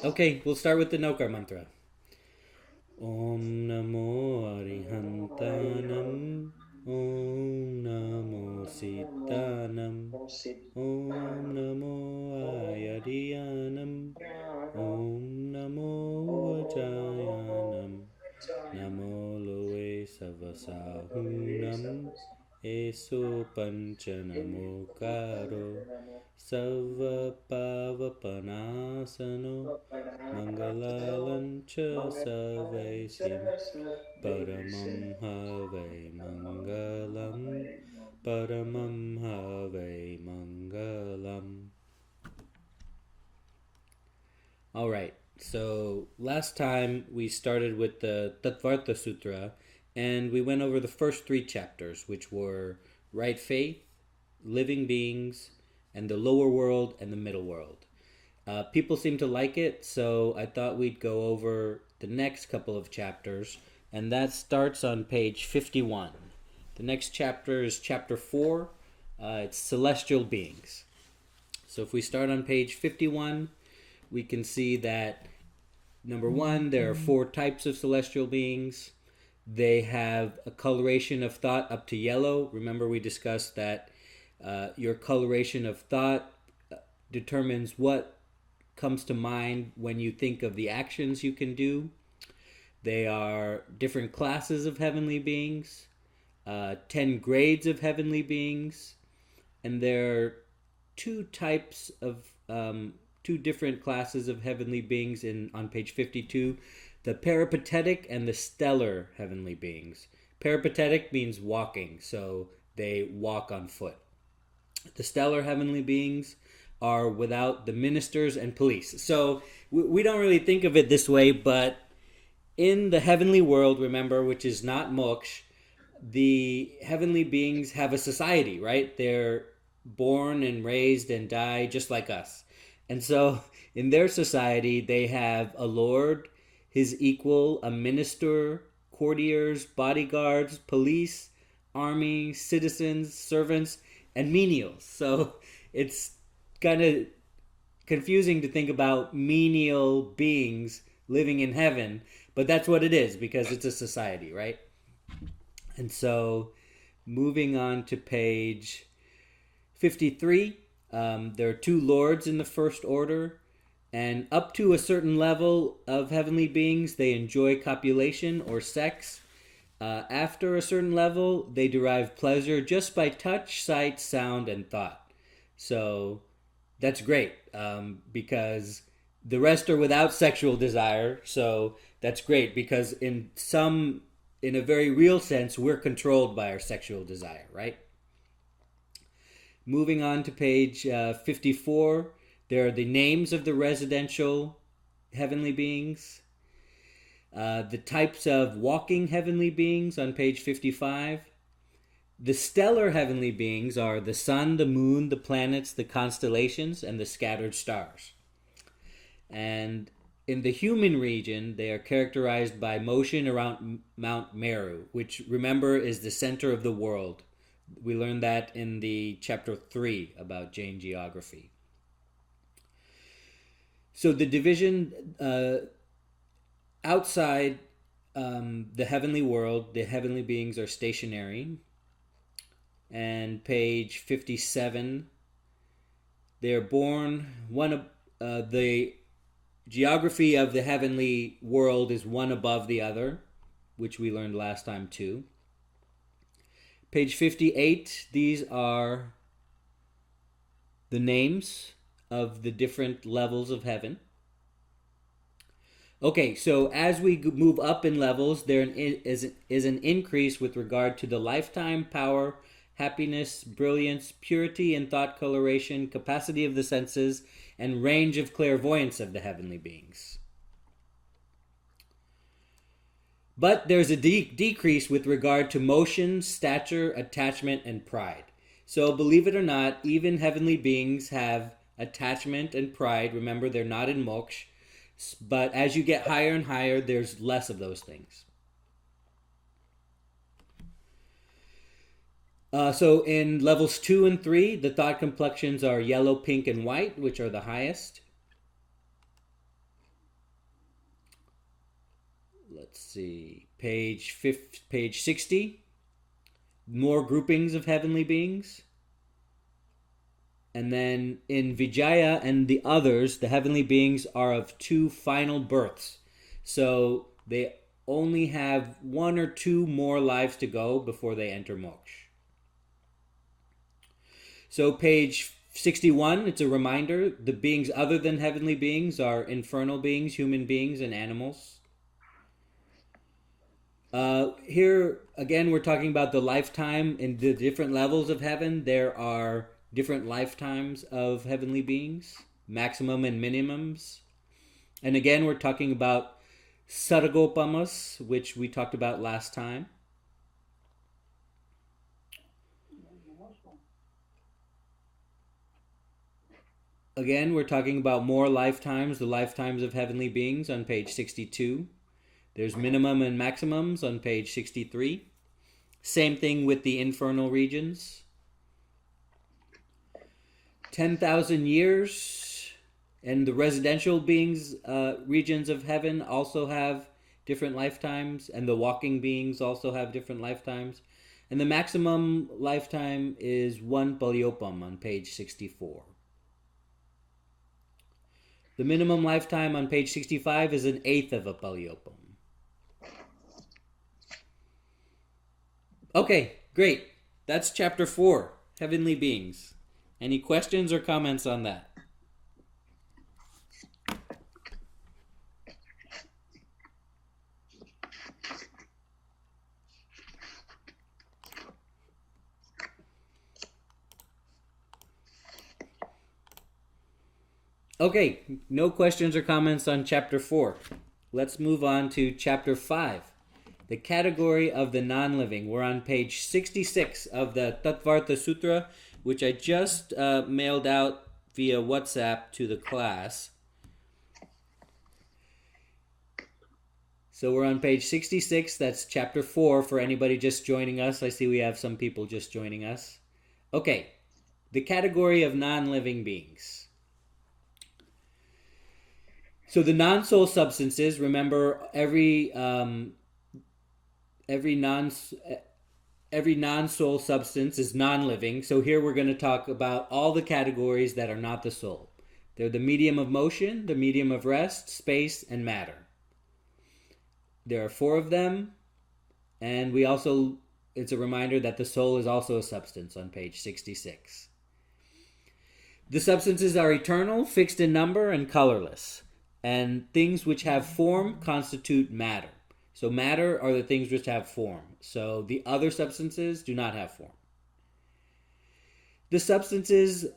Okay, we'll start with the Nokar mantra. Om Namo Arihantanam. Om Namo Sitanam. Om Namo Ayadiyanam. Om Namo Vajayanam. Namo Loe Savasahunam. Eso Panchanamo Karo. Sava Pavapanasano. Mangalalancha Savaisyam. Paramam Have Mangalam. Paramam Have Mangalam. All right. So last time we started with the Tattvarthsutra, and we went over the first three chapters, which were right faith, living beings, and the lower world and the middle world. People seem to like it, so I thought we'd go over the next couple of chapters, and that starts on page 51. The next chapter is chapter 4. It's celestial beings. So if we start on page 51, we can see that number one, there are four types of celestial beings. They have a coloration of thought up to yellow. Remember, we discussed that your coloration of thought determines what comes to mind when you think of the actions you can do. They are different classes of heavenly beings, 10 grades of heavenly beings, and there are two types of two different classes of heavenly beings on page 52, the peripatetic and the stellar heavenly beings. Peripatetic means walking, so they walk on foot. The stellar heavenly beings are without the ministers and police. So we don't really think of it this way, but in the heavenly world, remember, which is not moksha, the heavenly beings have a society, right? They're born and raised and die just like us. And so in their society, they have a lord, his equal, a minister, courtiers, bodyguards, police, army, citizens, servants, and menials. So it's kind of confusing to think about menial beings living in heaven, but that's what it is because it's a society, right? And so moving on to page 53, there are two lords in the first order, and up to a certain level of heavenly beings, they enjoy copulation or sex. After a certain level, they derive pleasure just by touch, sight, sound, and thought. So that's great because the rest are without sexual desire. So that's great because in a very real sense, we're controlled by our sexual desire, right? Moving on to page 54, there are the names of the residential heavenly beings. The types of walking heavenly beings on page 55. The stellar heavenly beings are the sun, the moon, the planets, the constellations, and the scattered stars. And in the human region, they are characterized by motion around Mount Meru, which, remember, is the center of the world. We learned that in the chapter 3 about Jain geography. So the division outside the heavenly world, the heavenly beings are stationary. And page 57, they're born one of the geography of the heavenly world is one above the other, which we learned last time too. Page 58, these are the names of the different levels of heaven. Okay, so as we move up in levels, there is an increase with regard to the lifetime, power, happiness, brilliance, purity and thought coloration, capacity of the senses, and range of clairvoyance of the heavenly beings. But there's a decrease with regard to motion, stature, attachment, and pride. So believe it or not, even heavenly beings have attachment and pride. Remember, they're not in moksha. But as you get higher and higher, there's less of those things. So in levels 2 and 3, the thought complexions are yellow, pink, and white, which are the highest. let's see, page 60. More groupings of heavenly beings. And then in Vijaya and the others, the heavenly beings are of 2 final births. So they only have 1 or 2 more lives to go before they enter moksha. So page 61, it's a reminder. The beings other than heavenly beings are infernal beings, human beings, and animals. Here, again, we're talking about the lifetime in the different levels of heaven. There are different lifetimes of heavenly beings, maximum and minimums. And again, we're talking about Saragopamas, which we talked about last time. Again, we're talking about more lifetimes, the lifetimes of heavenly beings on page 62. There's minimum and maximums on page 63. Same thing with the infernal regions. 10,000 years, and the residential beings, regions of heaven also have different lifetimes, and the walking beings also have different lifetimes. And the maximum lifetime is 1 Palyopam on page 64. The minimum lifetime on page 65 is 1/8 of a Palyopam. Okay, great. That's chapter 4, Heavenly Beings. Any questions or comments on that? Okay, no questions or comments on chapter 4. Let's move on to chapter 5, the category of the non-living. We're on page 66 of the Tattvarthsutra, which I just mailed out via WhatsApp to the class. So we're on page 66. That's chapter 4 for anybody just joining us. I see we have some people just joining us. Okay, the category of non-living beings. So the non-soul substances, remember every non-soul substance is non-living. So here we're going to talk about all the categories that are not the soul. They're the medium of motion, the medium of rest, space, and matter. There are 4 of them, and it's a reminder that the soul is also a substance on page 66. The substances are eternal, fixed in number, and colorless. And things which have form constitute matter. So matter are the things which have form. So the other substances do not have form. The substances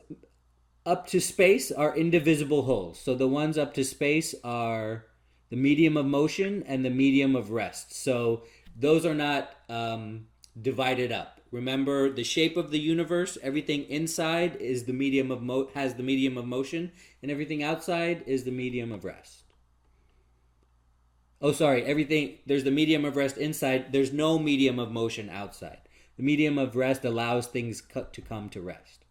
up to space are indivisible wholes. So the ones up to space are the medium of motion and the medium of rest. So those are not divided up. Remember the shape of the universe. Everything inside is the medium of has the medium of motion, and everything outside is the medium of rest. There's the medium of rest inside. There's no medium of motion outside. The medium of rest allows things to come to rest.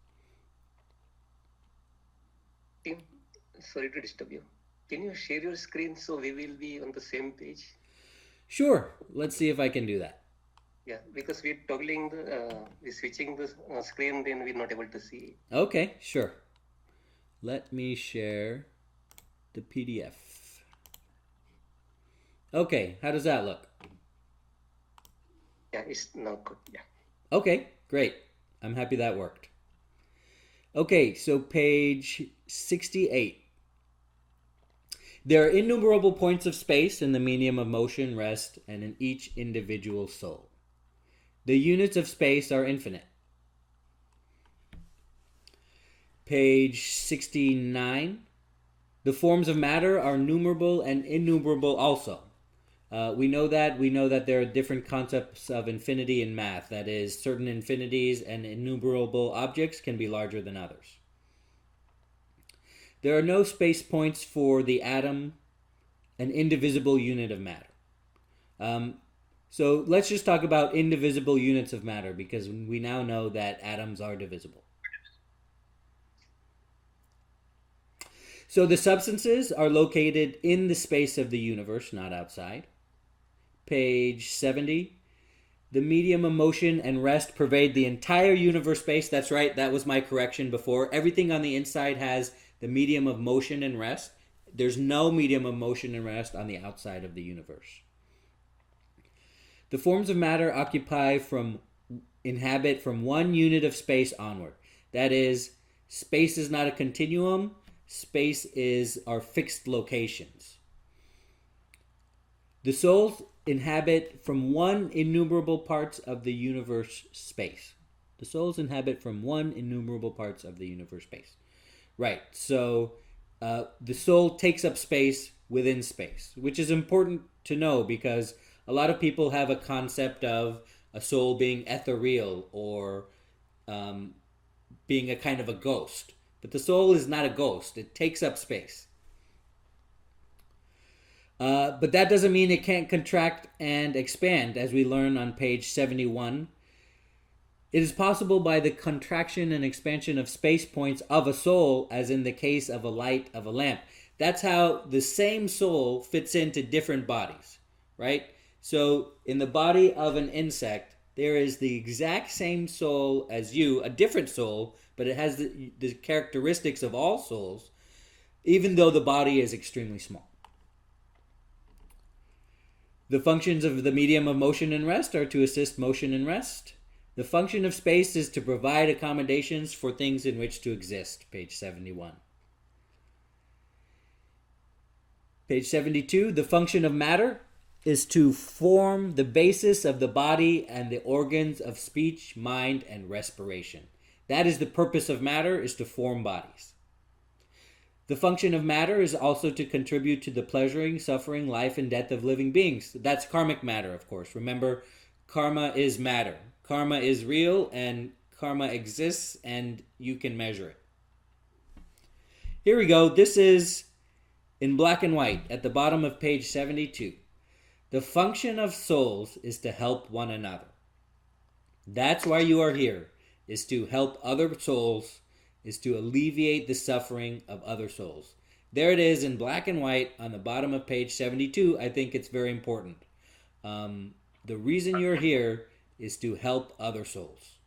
Tim, sorry to disturb you. Can you share your screen so we will be on the same page? Sure. Let's see if I can do that. Yeah, because we're toggling we're switching the screen, then we're not able to see. Okay, sure. Let me share the PDF. Okay, how does that look? Yeah, it's now good. Yeah. Okay, great. I'm happy that worked. Okay, so page 68. There are innumerable points of space in the medium of motion, rest, and in each individual soul. The units of space are infinite. Page 69. The forms of matter are numerable and innumerable also. We know that there are different concepts of infinity in math. That is, certain infinities and innumerable objects can be larger than others. There are no space points for the atom, an indivisible unit of matter. So let's just talk about indivisible units of matter, because we now know that atoms are divisible. So the substances are located in the space of the universe, not outside. page 70. The medium of motion and rest pervade the entire universe space. That's right, that was my correction before. Everything on the inside has the medium of motion and rest. There's no medium of motion and rest on the outside of the universe. The forms of matter inhabit from one unit of space onward. That is, space is not a continuum. Space are fixed locations. The souls inhabit from one innumerable parts of the universe space. The souls inhabit from one innumerable parts of the universe space. Right, so the soul takes up space within space, which is important to know because a lot of people have a concept of a soul being ethereal or being a kind of a ghost. But the soul is not a ghost. It takes up space. But that doesn't mean it can't contract and expand, as we learn on page 71. It is possible by the contraction and expansion of space points of a soul, as in the case of a light of a lamp. That's how the same soul fits into different bodies, right? So in the body of an insect, there is the exact same soul as you, a different soul, but it has the characteristics of all souls, even though the body is extremely small. The functions of the medium of motion and rest are to assist motion and rest. The function of space is to provide accommodations for things in which to exist, page 71. Page 72, the function of matter is to form the basis of the body and the organs of speech, mind, and respiration. That is the purpose of matter, is to form bodies. The function of matter is also to contribute to the pleasuring, suffering, life, and death of living beings. That's karmic matter, of course. Remember, karma is matter. Karma is real, and karma exists, and you can measure it. Here we go. This is in black and white at the bottom of page 72. The function of souls is to help one another. That's why you are here, is to help other souls, is to alleviate the suffering of other souls. There it is in black and white on the bottom of page 72. I think it's very important. The reason you're here is to help other souls.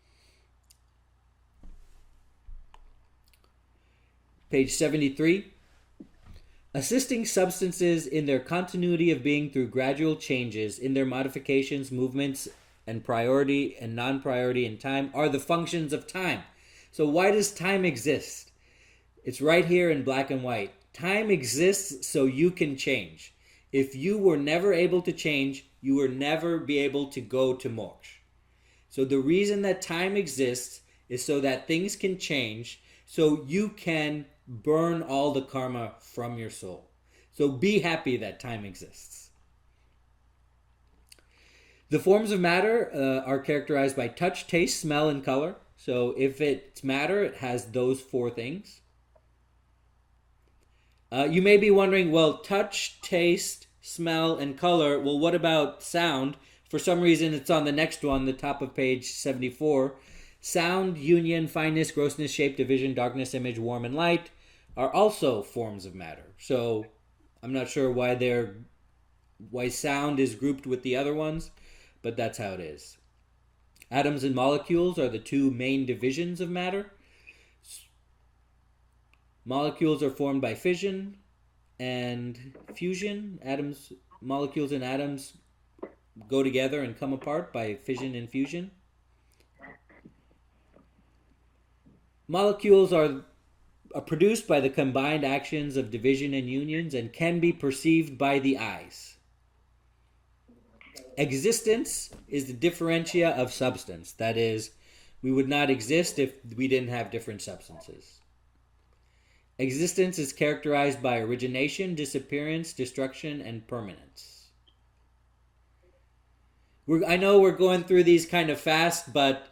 Page 73. Assisting substances in their continuity of being through gradual changes in their modifications, movements, and priority and non-priority in time are the functions of time. So why does time exist? It's right here in black and white. Time exists so you can change. If you were never able to change, you would never be able to go to moksha. So the reason that time exists is so that things can change, so you can burn all the karma from your soul. So be happy that time exists. The forms of matter are characterized by touch, taste, smell, and color. So if it's matter, it has those four things. You may be wondering, well, touch, taste, smell, and color. Well, what about sound? For some reason, it's on the next one, the top of page 74. Sound, union, fineness, grossness, shape, division, darkness, image, warm, and light are also forms of matter. So I'm not sure why sound is grouped with the other ones, but that's how it is. Atoms and molecules are the two main divisions of matter. Molecules are formed by fission and fusion. Molecules and atoms go together and come apart by fission and fusion. Molecules are produced by the combined actions of division and unions and can be perceived by the eyes. Existence is the differentia of substance. That is, we would not exist if we didn't have different substances. Existence is characterized by origination, disappearance, destruction, and permanence. I know we're going through these kind of fast, but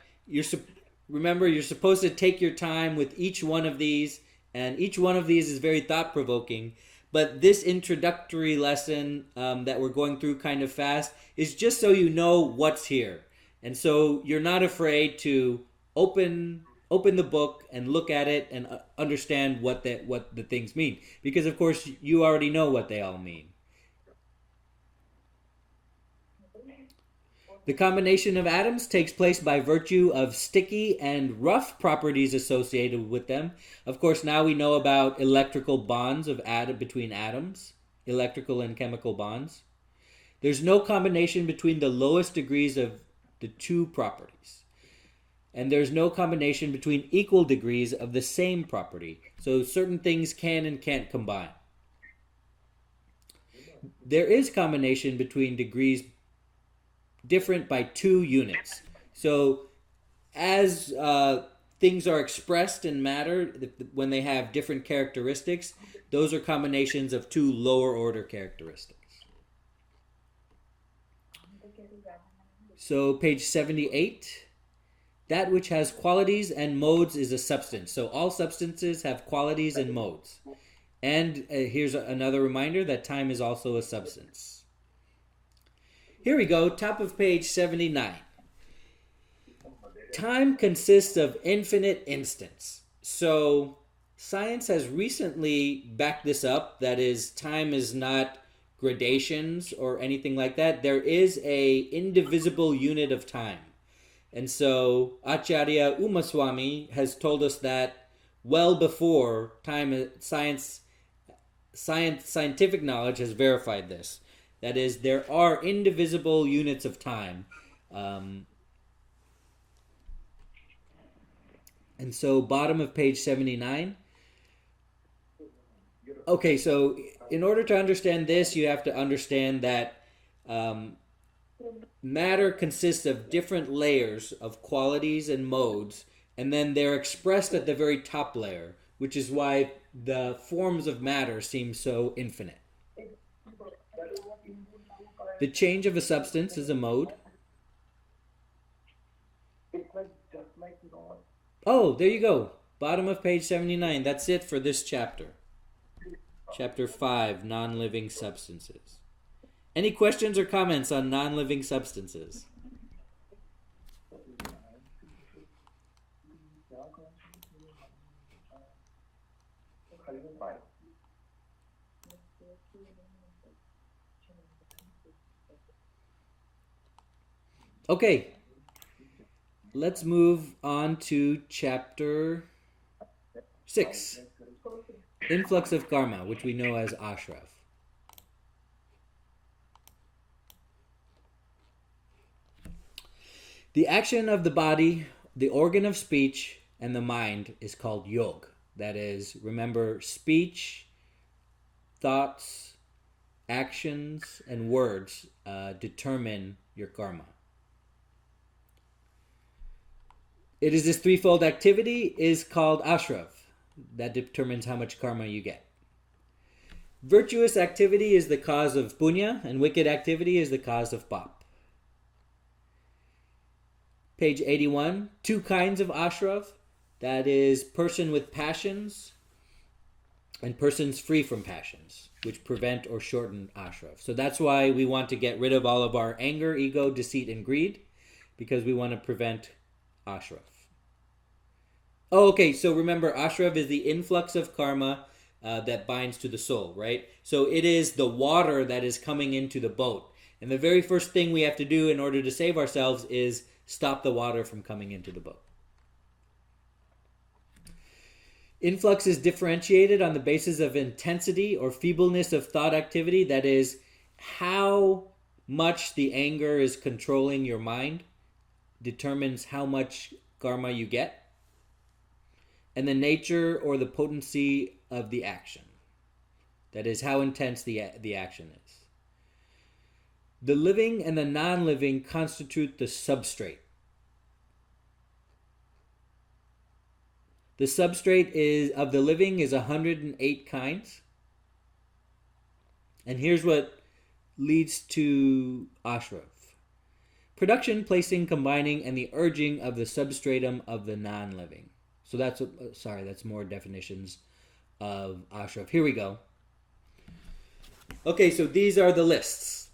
remember, you're supposed to take your time with each one of these, and each one of these is very thought-provoking. But this introductory lesson that we're going through kind of fast is just so you know what's here. And so you're not afraid to open the book and look at it and understand what the things mean. Because, of course, you already know what they all mean. The combination of atoms takes place by virtue of sticky and rough properties associated with them. Of course, now we know about electrical bonds between atoms, electrical and chemical bonds. There's no combination between the lowest degrees of the two properties. And there's no combination between equal degrees of the same property. So certain things can and can't combine. There is combination between degrees different by 2 units. So as things are expressed in matter, when they have different characteristics, those are combinations of 2 lower order characteristics. So page 78, that which has qualities and modes is a substance. So all substances have qualities and modes. And here's another reminder that time is also a substance. Here we go, top of page 79. Time consists of infinite instants. So science has recently backed this up. That is, time is not gradations or anything like that. There is a indivisible unit of time. And so Acharya Umaswamy has told us that well before time, scientific knowledge has verified this. That is, there are indivisible units of time. And so bottom of page 79. Okay, so in order to understand this, you have to understand that matter consists of different layers of qualities and modes, and then they're expressed at the very top layer, which is why the forms of matter seem so infinite. The change of a substance is a mode. Oh, there you go. Bottom of page 79. That's it for this chapter. Chapter 5, Non-Living Substances. Any questions or comments on non-living substances? Okay, let's move on to chapter 6, Influx of Karma, which we know as Ashraf. The action of the body, the organ of speech, and the mind is called yog. That is, remember, speech, thoughts, actions, and words determine your karma. It is this threefold activity is called ashraf. That determines how much karma you get. Virtuous activity is the cause of punya, and wicked activity is the cause of pap. Page 81, 2 kinds of ashraf. That is person with passions and persons free from passions, which prevent or shorten ashraf. So that's why we want to get rid of all of our anger, ego, deceit, and greed, because we want to prevent ashraf. Oh, okay, so remember, ashraf is the influx of karma that binds to the soul, right? So it is the water that is coming into the boat. And the very first thing we have to do in order to save ourselves is stop the water from coming into the boat. Influx is differentiated on the basis of intensity or feebleness of thought activity. That is, how much the anger is controlling your mind determines how much karma you get. And the nature or the potency of the action. That is, how intense the action is. The living and the non-living constitute the substrate. The substrate of the living is 108 kinds. And here's what leads to ashraf. Production, placing, combining, and the urging of the substratum of the non-living. So that's more definitions of ashraf. Here we go. Okay, so these are the lists.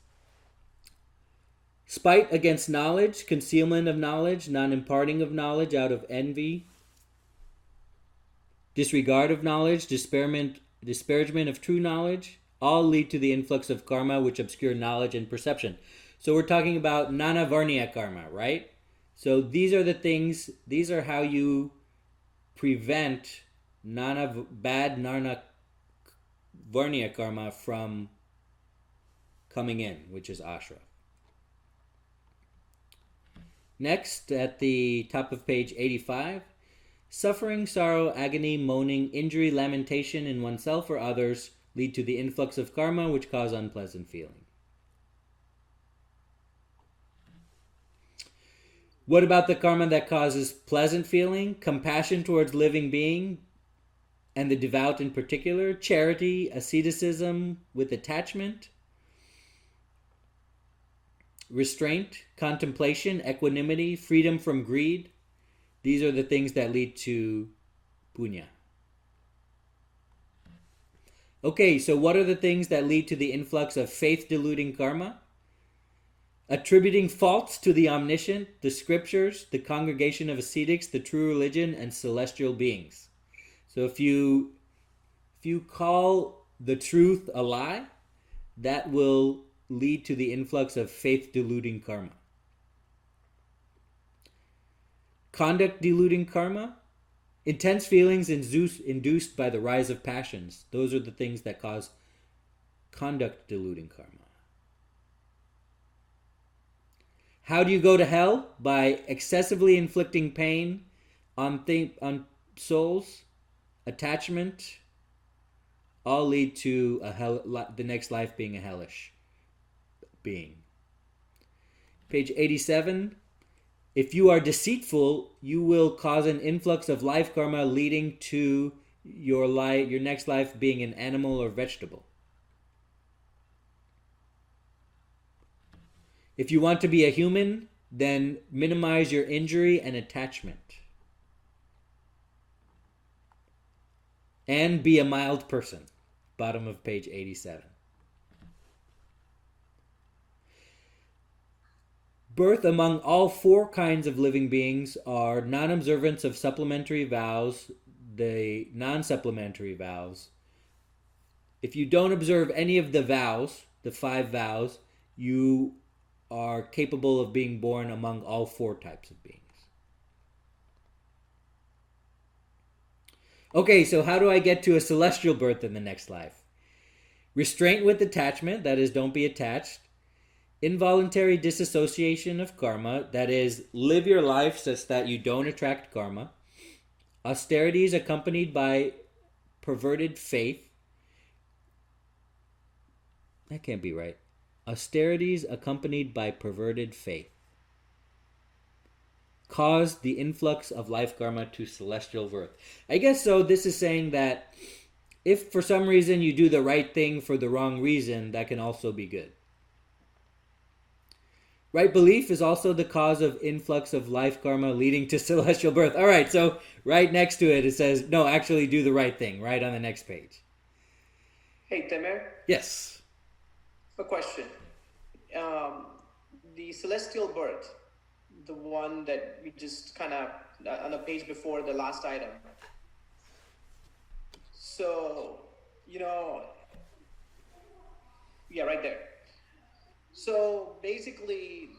Spite against knowledge, concealment of knowledge, non-imparting of knowledge out of envy, disregard of knowledge, disparagement of true knowledge, all lead to the influx of karma which obscure knowledge and perception. So we're talking about Nana Varniya karma, right? So these are the things, these are how you prevent bad Nana Varniya karma from coming in, which is ashra. Next, at the top of page 85, suffering, sorrow, agony, moaning, injury, lamentation in oneself or others lead to the influx of karma, which cause unpleasant feeling. What about the karma that causes pleasant feeling, compassion towards living being, and the devout in particular, charity, asceticism with attachment, restraint, contemplation, equanimity, freedom from greed? These are the things that lead to punya. Okay, so what are the things that lead to the influx of faith-deluding karma? Attributing faults to the omniscient, the scriptures, the congregation of ascetics, the true religion, and celestial beings. So if you call the truth a lie, that will lead to the influx of faith-deluding karma. Conduct-deluding karma, intense feelings induced by the rise of passions. Those are the things that cause conduct-deluding karma. How do you go to hell? By excessively inflicting pain on souls, attachment, all lead to the next life being a hellish being. Page 87. If you are deceitful, you will cause an influx of life karma leading to your next life being an animal or vegetable. If you want to be a human, then minimize your injury and attachment. And be a mild person. Bottom of page 87. Birth among all four kinds of living beings are non-observance of supplementary vows, the non-supplementary vows. If you don't observe any of the vows, the 5 vows, you are capable of being born among all four types of beings. Okay, so how do I get to a celestial birth in the next life? Restraint with attachment, that is, don't be attached. Involuntary disassociation of karma, that is, live your life such that you don't attract karma. Austerities accompanied by perverted faith. That can't be right. Austerities accompanied by perverted faith cause the influx of life karma to celestial birth. I guess so. This is saying that if for some reason you do the right thing for the wrong reason, that can also be good. Right belief is also the cause of influx of life karma leading to celestial birth. All right, so right next to it, it says, no, actually do the right thing, right on the next page. Hey, Temer. Yes. A question. The celestial birth, the one that we just kind of, on the page before the last item. So, yeah, right there. So basically,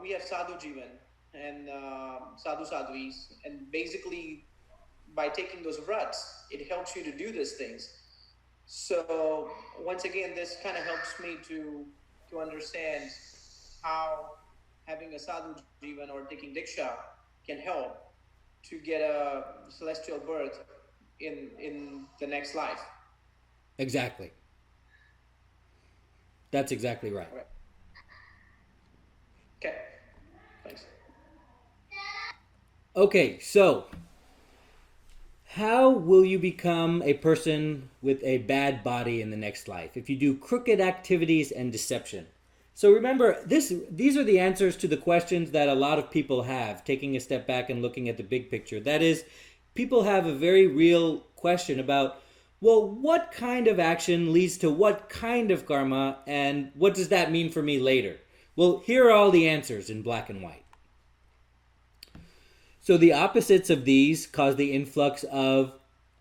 we have sadhu jivan and sadhu sadhuis, and basically by taking those vrats, it helps you to do these things. So once again, this kind of helps me to understand how having a sadhu jivan or taking diksha can help to get a celestial birth in the next life. Exactly. That's exactly right. Okay. Thanks. Okay, so how will you become a person with a bad body in the next life? If you do crooked activities and deception. So remember, these are the answers to the questions that a lot of people have, taking a step back and looking at the big picture. That is, people have a very real question about, well, what kind of action leads to what kind of karma, and what does that mean for me later? Well, here are all the answers in black and white. So the opposites of these cause the influx of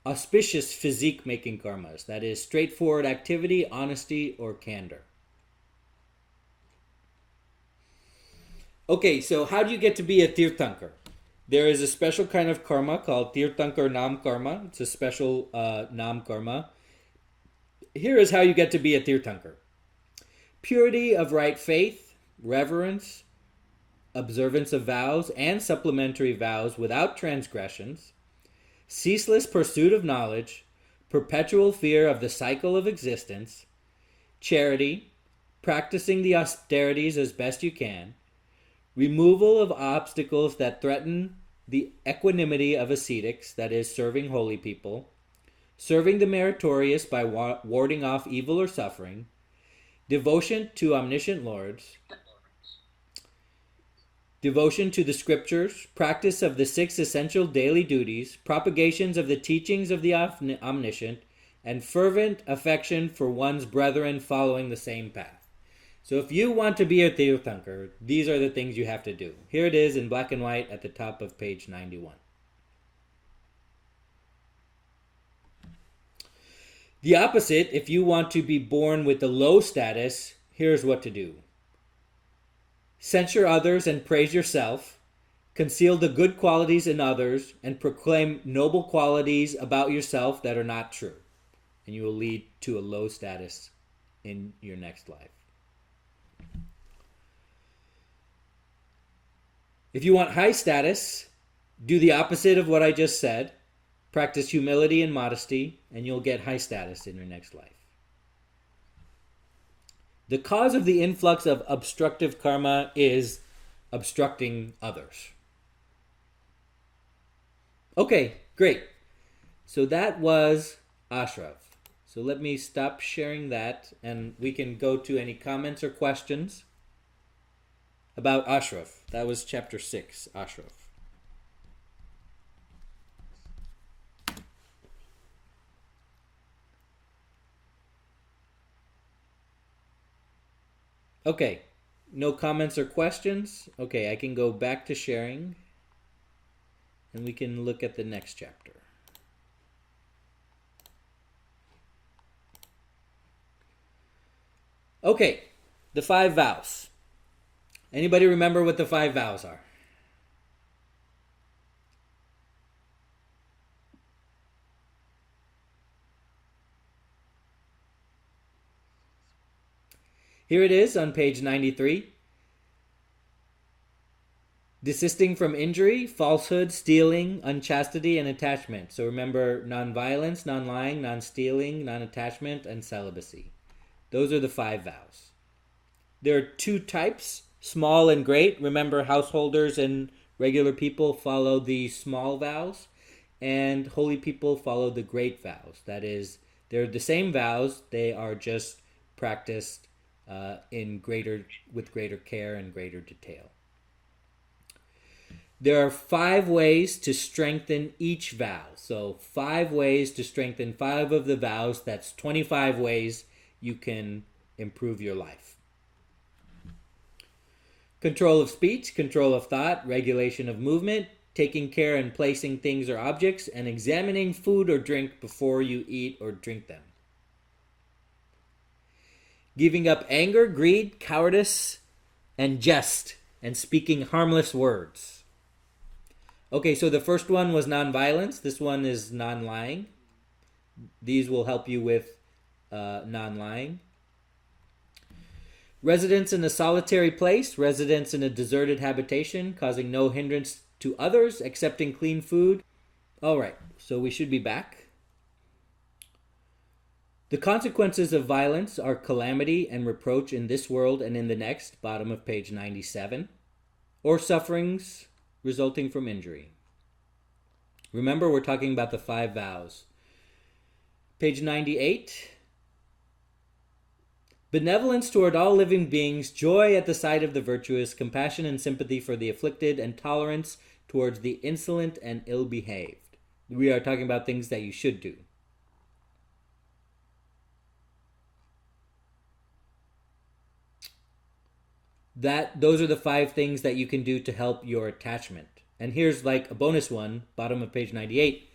auspicious physique-making karmas. That is, straightforward activity, honesty, or candor. Okay, so how do you get to be a Tirthankar? There is a special kind of karma called Tirthankar Nam Karma. It's a special Nam Karma. Here is how you get to be a Tirthankar. Purity of right faith, reverence, observance of vows and supplementary vows without transgressions, ceaseless pursuit of knowledge, perpetual fear of the cycle of existence, charity, practicing the austerities as best you can, removal of obstacles that threaten the equanimity of ascetics, that is, serving holy people, serving the meritorious by warding off evil or suffering, devotion to omniscient lords, devotion to the scriptures, practice of the 6 essential daily duties, propagations of the teachings of the omniscient, and fervent affection for one's brethren following the same path. So if you want to be a Tirthankar, these are the things you have to do. Here it is in black and white at the top of page 91. The opposite, if you want to be born with a low status, here's what to do. Censure others and praise yourself. Conceal the good qualities in others and proclaim noble qualities about yourself that are not true. And you will lead to a low status in your next life. If you want high status, do the opposite of what I just said. Practice humility and modesty, and you'll get high status in your next life. The cause of the influx of obstructive karma is obstructing others. Okay, great. So that was Ashraf. So let me stop sharing that, and we can go to any comments or questions about Ashraf. That was chapter 6, Ashraf. Okay, no comments or questions? Okay, I can go back to sharing, and we can look at the next chapter. Okay, the 5 vows. Anybody remember what the 5 vows are? Here it is on page 93. Desisting from injury, falsehood, stealing, unchastity, and attachment. So remember, non-violence, non-lying, non-stealing, non-attachment, and celibacy. Those are the 5 vows. There are 2 types, small and great. Remember, householders and regular people follow the small vows, and holy people follow the great vows. That is, they're the same vows, they are just practiced with greater care and greater detail. There are 5 ways to strengthen each vow. So 5 ways to strengthen 5 of the vows. That's 25 ways you can improve your life. Control of speech, control of thought, regulation of movement, taking care and placing things or objects, and examining food or drink before you eat or drink them. Giving up anger, greed, cowardice, and jest, and speaking harmless words. Okay, so the first one was non-violence. This one is non-lying. These will help you with non-lying. Residence in a solitary place, residence in a deserted habitation, causing no hindrance to others, accepting clean food. All right, so we should be back. The consequences of violence are calamity and reproach in this world and in the next, bottom of page 97, or sufferings resulting from injury. Remember, we're talking about the 5 vows. Page 98. Benevolence toward all living beings, joy at the sight of the virtuous, compassion and sympathy for the afflicted, and tolerance towards the insolent and ill-behaved. We are talking about things that you should do. Those are the 5 things that you can do to help your attachment. And here's like a bonus one, bottom of page 98.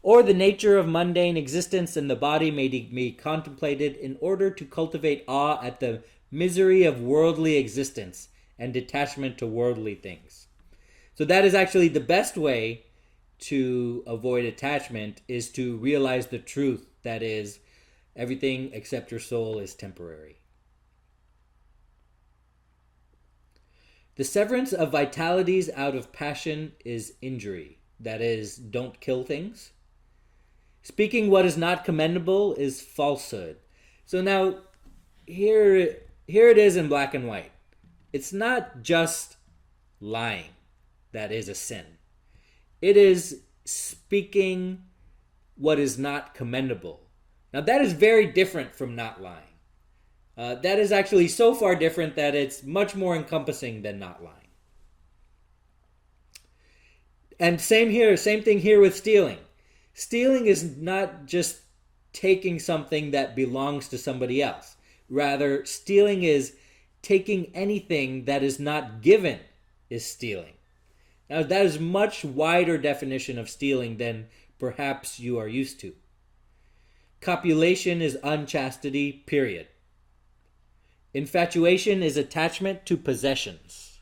Or the nature of mundane existence and the body may be contemplated in order to cultivate awe at the misery of worldly existence and detachment to worldly things. So that is actually the best way to avoid attachment, is to realize the truth that is, everything except your soul is temporary. The severance of vitalities out of passion is injury. That is, don't kill things. Speaking what is not commendable is falsehood. So now, here it is in black and white. It's not just lying that is a sin. It is speaking what is not commendable. Now that is very different from not lying. That is actually so far different that it's much more encompassing than not lying. And same thing here with stealing. Stealing is not just taking something that belongs to somebody else. Rather, stealing is taking anything that is not given is stealing. Now, that is a much wider definition of stealing than perhaps you are used to. Copulation is unchastity, period. Infatuation is attachment to possessions.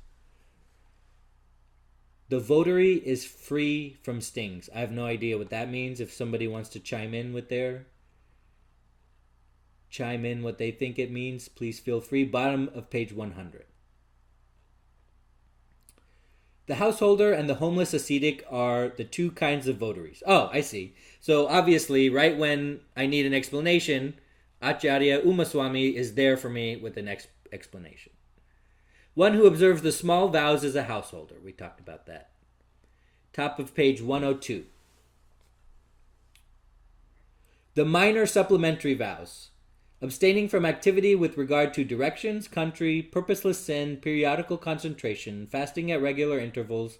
The votary is free from stings. I have no idea what that means. If somebody wants to chime in what they think it means, please feel free. Bottom of page 100. The householder and the homeless ascetic are the two kinds of votaries. Oh, I see. So obviously, right when I need an explanation, Acharya Umaswamy is there for me with an explanation. One who observes the small vows is a householder. We talked about that. Top of page 102. The minor supplementary vows. Abstaining from activity with regard to directions, country, purposeless sin, periodical concentration, fasting at regular intervals,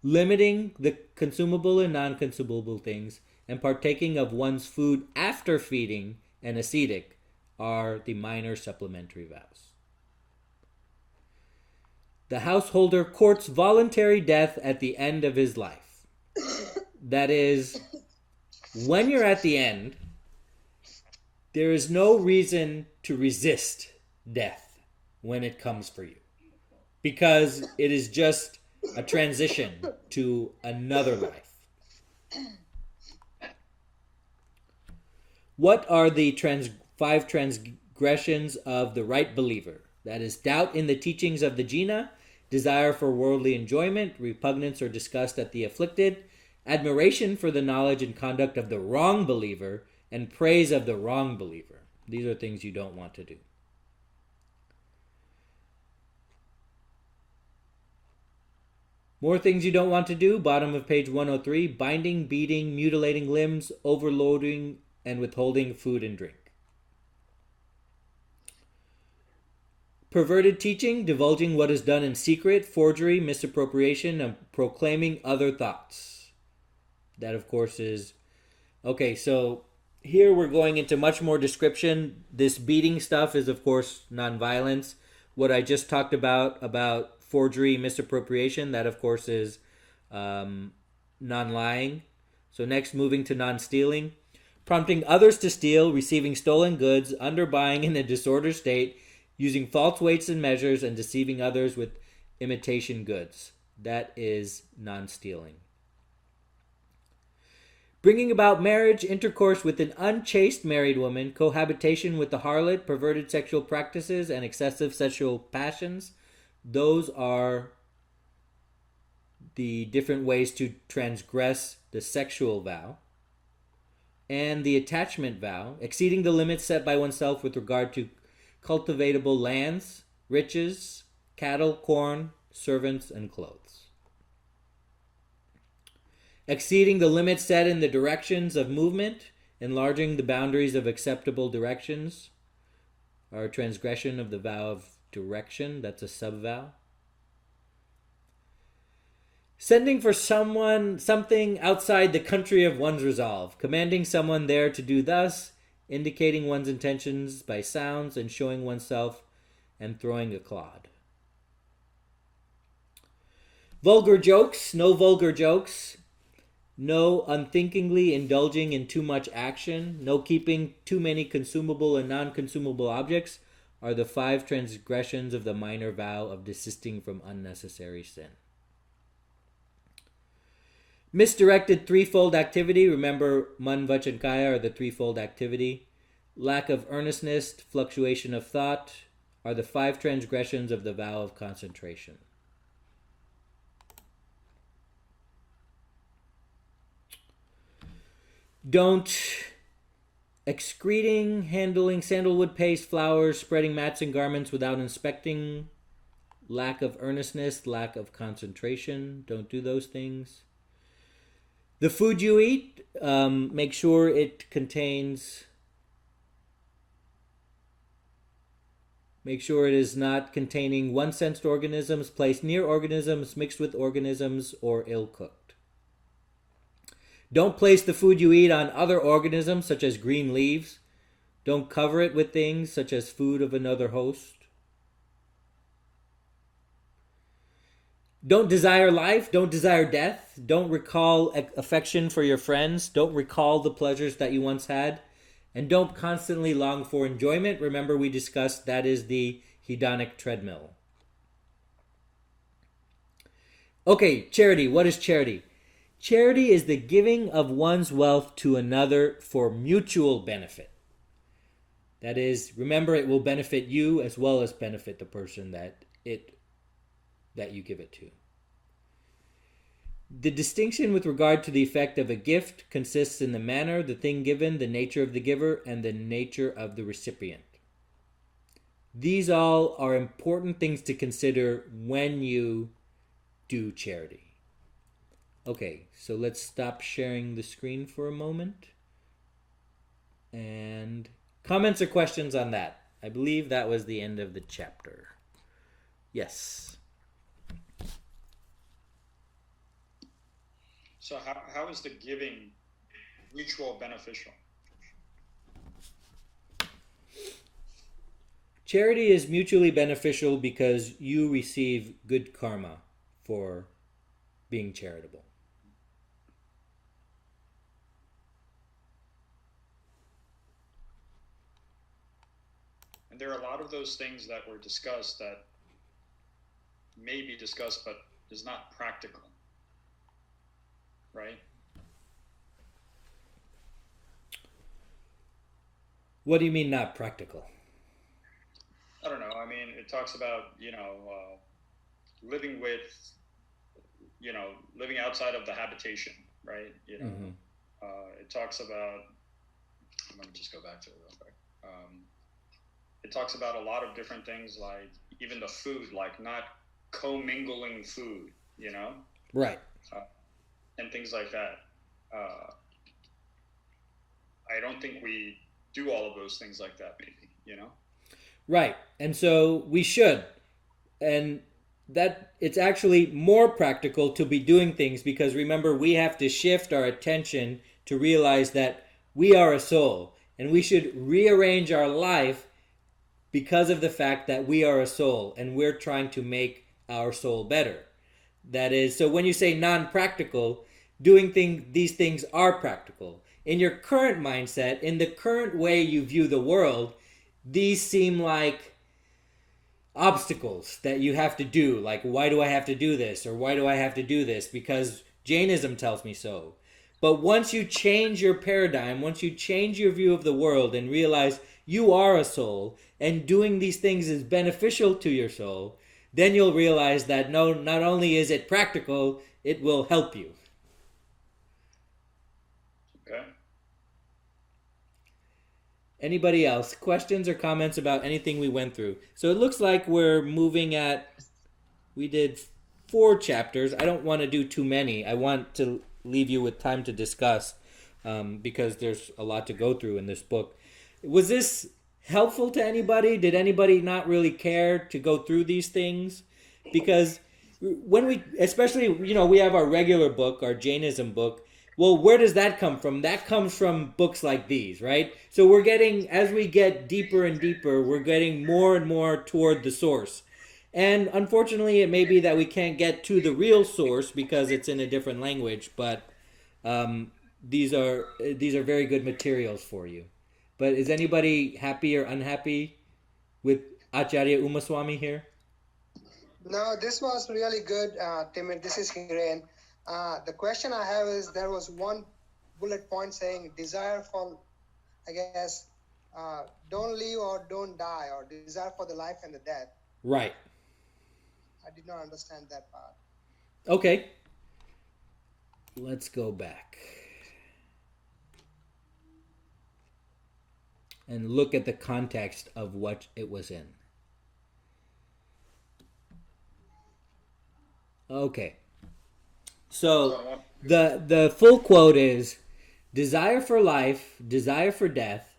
limiting the consumable and non-consumable things, and partaking of one's food after feeding an ascetic are the minor supplementary vows. The householder courts voluntary death at the end of his life. That is, when you're at the end, there is no reason to resist death when it comes for you, because it is just a transition to another life. What are the five transgressions of the right believer? That is doubt in the teachings of the Jina, desire for worldly enjoyment, repugnance or disgust at the afflicted, admiration for the knowledge and conduct of the wrong believer, and praise of the wrong believer. These are things you don't want to do. More things you don't want to do. Bottom of page 103. Binding, beating, mutilating limbs, overloading, and withholding food and drink. Perverted teaching, divulging what is done in secret, forgery, misappropriation, and proclaiming other thoughts. That, of course, is... Okay, so here we're going into much more description. This beating stuff is, of course, nonviolence. What I just talked about forgery, misappropriation, that, of course, is non-lying. So next, moving to non-stealing. Prompting others to steal, receiving stolen goods, underbuying in a disordered state, using false weights and measures, and deceiving others with imitation goods. That is non-stealing. Bringing about marriage, intercourse with an unchaste married woman, cohabitation with the harlot, perverted sexual practices, and excessive sexual passions. Those are the different ways to transgress the sexual vow. And the attachment vow, exceeding the limits set by oneself with regard to cultivatable lands, riches, cattle, corn, servants, and clothes. Exceeding the limits set in the directions of movement, enlarging the boundaries of acceptable directions, or transgression of the vow of direction, that's a sub-vow. Sending for something outside the country of one's resolve, commanding someone there to do thus, indicating one's intentions by sounds, and showing oneself, and throwing a clod. Vulgar jokes, no vulgar jokes. No unthinkingly indulging in too much action. No keeping too many consumable and non-consumable objects. are the 5 transgressions of the minor vow of desisting from unnecessary sin. Misdirected threefold activity. Remember, man, vach, and kaya are the threefold activity. Lack of earnestness, fluctuation of thought, are the 5 transgressions of the vow of concentration. Don't excreting, handling sandalwood paste, flowers, spreading mats and garments without inspecting. Lack of earnestness, lack of concentration. Don't do those things. The food you eat, make sure it contains... Make sure it is not containing one-sensed organisms, placed near organisms, mixed with organisms, or ill-cooked. Don't place the food you eat on other organisms, such as green leaves. Don't cover it with things, such as food of another host. Don't desire life. Don't desire death. Don't recall affection for your friends. Don't recall the pleasures that you once had. And don't constantly long for enjoyment. Remember, we discussed that is the hedonic treadmill. Okay, charity. What is charity? Charity is the giving of one's wealth to another for mutual benefit. That is, remember, it will benefit you as well as benefit the person that you give it to. The distinction with regard to the effect of a gift consists in the manner, the thing given, the nature of the giver, and the nature of the recipient. These all are important things to consider when you do charity. Okay, so let's stop sharing the screen for a moment. And comments or questions on that? I believe that was the end of the chapter. Yes. So how is the giving mutual beneficial? Charity is mutually beneficial because you receive good karma for being charitable. And there are a lot of those things that were discussed that may be discussed but is not practical. Right? What do you mean not practical? I don't know. I mean, it talks about, living with, living outside of the habitation, right? It talks about, let me just go back to it real quick. It talks about a lot of different things, like even the food, like not commingling food, Right. And things like that. I don't think we do all of those things like that, maybe, Right. And so we should. And that it's actually more practical to be doing things because remember, we have to shift our attention to realize that we are a soul and we should rearrange our life because of the fact that we are a soul and we're trying to make our soul better. That is, so when you say non-practical, these things are practical. In your current mindset, in the current way you view the world, these seem like obstacles that you have to do. Like, why do I have to do this? Or why do I have to do this? Because Jainism tells me so. But once you change your paradigm, once you change your view of the world and realize you are a soul and doing these things is beneficial to your soul, then you'll realize that not only is it practical, it will help you. Okay. Anybody else? Questions or comments about anything we went through? So it looks like we're moving we did 4 chapters. I don't want to do too many. I want to leave you with time to discuss because there's a lot to go through in this book. Was this helpful to anybody? Did anybody not really care to go through these things? Because when especially, we have our regular book, our Jainism book. Well, where does that come from? That comes from books like these, right? So as we get deeper and deeper, we're getting more and more toward the source. And unfortunately, it may be that we can't get to the real source because it's in a different language, but these are very good materials for you. But is anybody happy or unhappy with Acharya Umaswamy here? No, this was really good, Timur. This is Hiren. The question I have is there was one bullet point saying desire for, I guess, don't live or don't die, or desire for the life and the death. Right. I did not understand that part. Okay. Let's go back and look at the context of what it was in. Okay. So the full quote is desire for life, desire for death,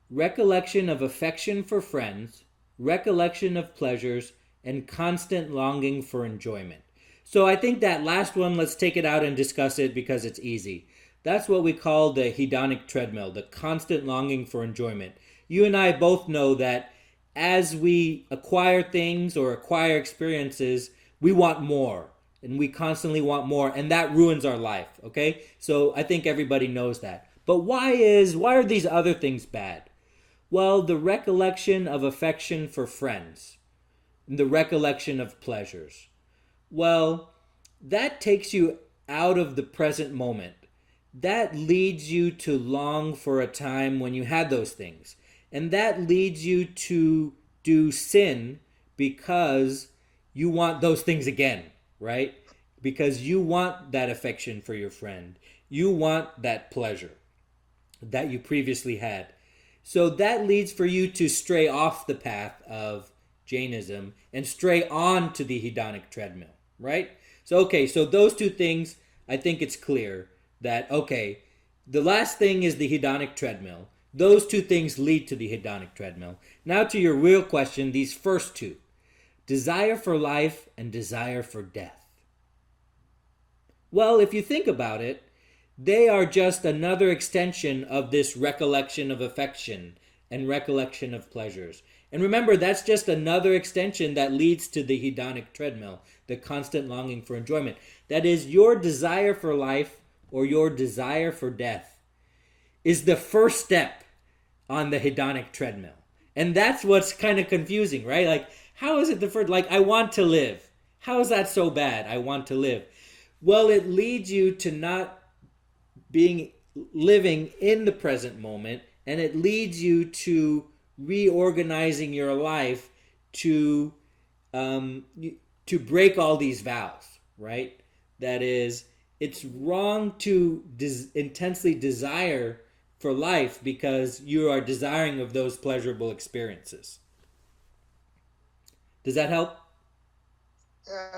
recollection of affection for friends, recollection of pleasures, and constant longing for enjoyment. So I think that last one, let's take it out and discuss it because it's easy. That's what we call the hedonic treadmill, the constant longing for enjoyment. You and I both know that as we acquire things or acquire experiences, we want more. And we constantly want more, and that ruins our life, okay? So I think everybody knows that. But why are these other things bad? Well, the recollection of affection for friends, the recollection of pleasures. Well, that takes you out of the present moment. That leads you to long for a time when you had those things. And that leads you to do sin because you want those things again, right? Because you want that affection for your friend. You want that pleasure that you previously had. So that leads for you to stray off the path of Jainism and stray on to the hedonic treadmill, right? So those two things, I think it's clear that, the last thing is the hedonic treadmill. Those two things lead to the hedonic treadmill. Now to your real question, these first two, desire for life and desire for death. Well, if you think about it, they are just another extension of this recollection of affection and recollection of pleasures. And remember, that's just another extension that leads to the hedonic treadmill, the constant longing for enjoyment. That is, your desire for life or your desire for death is the first step on the hedonic treadmill. And that's what's kind of confusing, right? Like, how is it the first? Like, I want to live. How is that so bad? I want to live. Well, it leads you to not living in the present moment, and it leads you to reorganizing your life to break all these vows, right? That is, it's wrong to intensely desire for life because you are desiring of those pleasurable experiences. Does that help?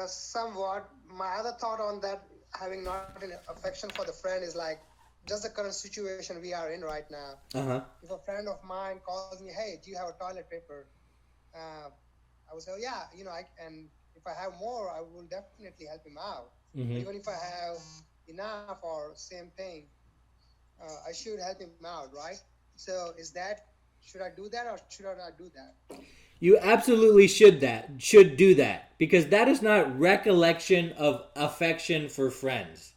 Somewhat. My other thought on that, having not an affection for the friend, is like just the current situation we are in right now. Uh-huh. If a friend of mine calls me, hey, do you have a toilet paper? I would say, oh, yeah, and if I have more, I will definitely help him out. Mm-hmm. Even if I have enough or same thing, I should help him out, right? So should I do that or should I not do that? You absolutely should do that, because that is not recollection of affection for friends.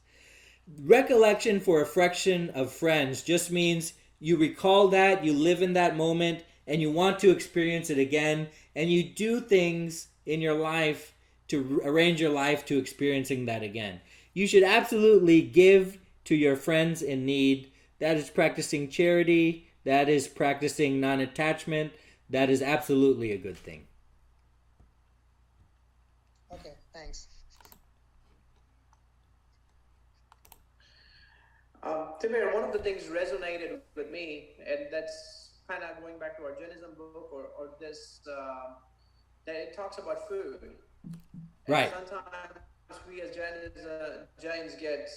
Recollection for affection of friends just means you recall that, you live in that moment, and you want to experience it again, and you do things in your life to arrange your life to experiencing that again. You should absolutely give to your friends in need. That is practicing charity. That is practicing non-attachment. That is absolutely a good thing. Okay, thanks. Timur, one of the things resonated with me, and that's kind of going back to our Jainism book or this, that it talks about food. Right. And sometimes we as Jains get,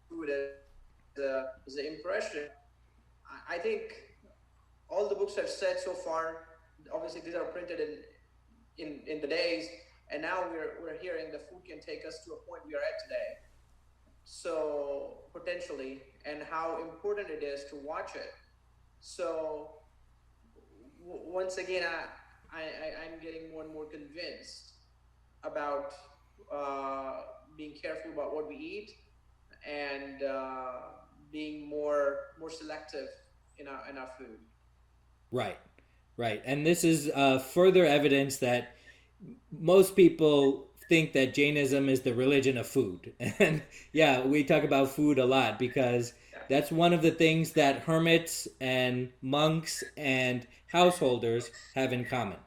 food as an impression. I think all the books I've said so far, obviously these are printed in the days, and now we're hearing the food can take us to a point we are at today. So potentially, and how important it is to watch it. So once again, I'm getting more and more convinced about being careful about what we eat and being more selective in our food. Right. Right. And this is further evidence that most people think that Jainism is the religion of food. And yeah, we talk about food a lot because that's one of the things that hermits and monks and householders have in common.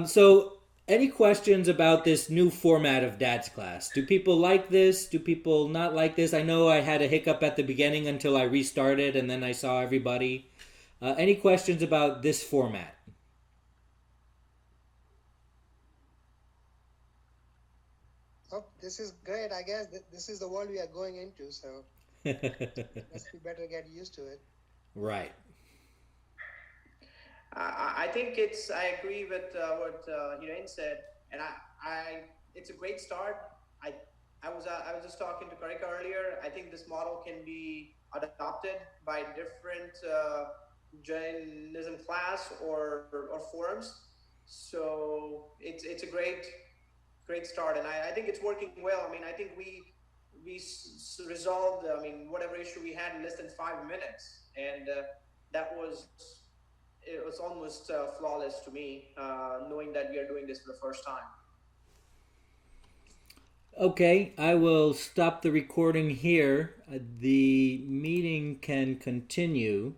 So, any questions about this new format of Dad's class? Do people like this? Do people not like this? I know I had a hiccup at the beginning until I restarted and then I saw everybody. Any questions about this format? Oh, this is great. I guess this is the world we are going into, so guess we better get used to it. Right. I think I agree with what Hiren said, and it's a great start. I was just talking to Karika earlier. I think this model can be adopted by different Jainism class or forums. So it's a great start, and I think it's working well. I mean, I think we resolved whatever issue we had in less than 5 minutes, and it was almost flawless to me, knowing that we are doing this for the first time. Okay, I will stop the recording here. The meeting can continue.